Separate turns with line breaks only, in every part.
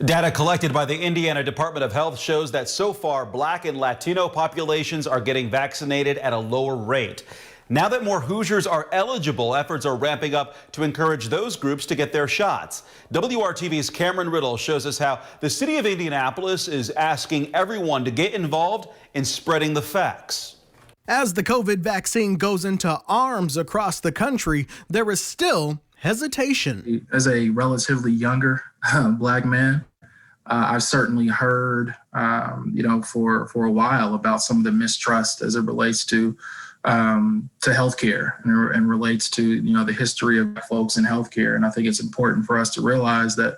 Data collected by the Indiana Department of Health shows that so far Black and Latino populations are getting vaccinated at a lower rate. Now that more Hoosiers are eligible, efforts are ramping up to encourage those groups to get their shots. WRTV's Cameron Riddle shows us how the city of Indianapolis is asking everyone to get involved in spreading the facts.
As the COVID vaccine goes into arms across the country, there is still hesitation.
As a relatively younger Black man, I've certainly heard, for a while about some of the mistrust as it relates to healthcare and relates to, the history of folks in healthcare. And I think it's important for us to realize that,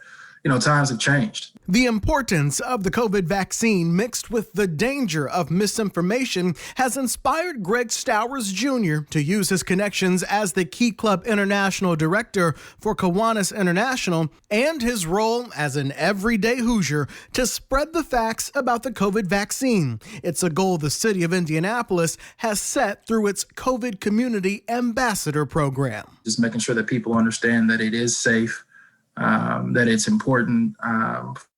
times have changed.
The importance of the COVID vaccine mixed with the danger of misinformation has inspired Greg Stowers Jr. to use his connections as the Key Club International Director for Kiwanis International and his role as an everyday Hoosier to spread the facts about the COVID vaccine. It's a goal the city of Indianapolis has set through its COVID Community Ambassador program.
Just making sure that people understand that it is safe, that it's important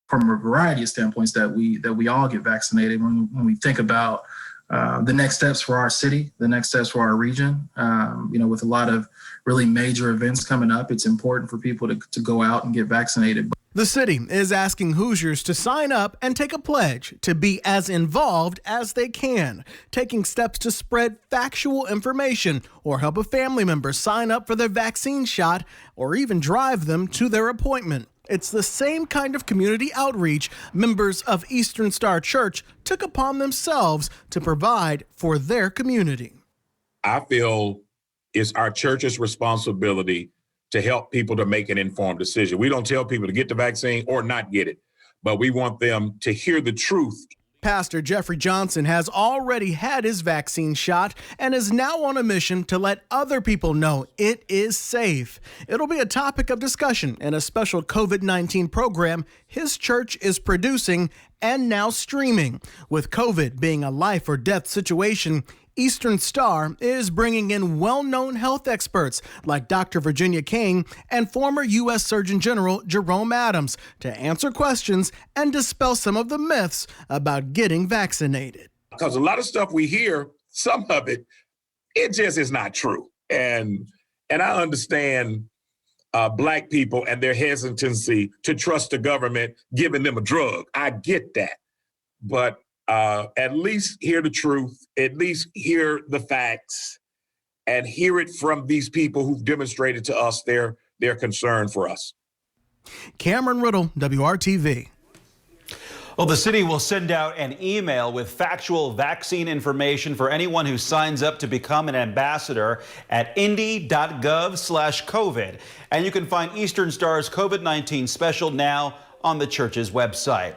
from a variety of standpoints that we all get vaccinated. When we think about the next steps for our city, the next steps for our region, with a lot of really major events coming up, it's important for people to go out and get vaccinated.
The city is asking Hoosiers to sign up and take a pledge to be as involved as they can, taking steps to spread factual information or help a family member sign up for their vaccine shot or even drive them to their appointment. It's the same kind of community outreach members of Eastern Star Church took upon themselves to provide for their community.
I feel it's our church's responsibility to help people to make an informed decision. We don't tell people to get the vaccine or not get it, but we want them to hear the truth.
Pastor Jeffrey Johnson has already had his vaccine shot and is now on a mission to let other people know it is safe. It'll be a topic of discussion in a special COVID-19 program his church is producing and now streaming. With COVID being a life or death situation, Eastern Star is bringing in well-known health experts like Dr. Virginia King and former U.S. Surgeon General Jerome Adams to answer questions and dispel some of the myths about getting vaccinated.
Because a lot of stuff we hear, some of it just is not true. And I understand Black people and their hesitancy to trust the government giving them a drug. I get that. But at least hear the truth, at least hear the facts, and hear it from these people who've demonstrated to us their concern for us.
Cameron Riddle, WRTV.
Well, the city will send out an email with factual vaccine information for anyone who signs up to become an ambassador at indy.gov/COVID. And you can find Eastern Star's COVID-19 special now on the church's website.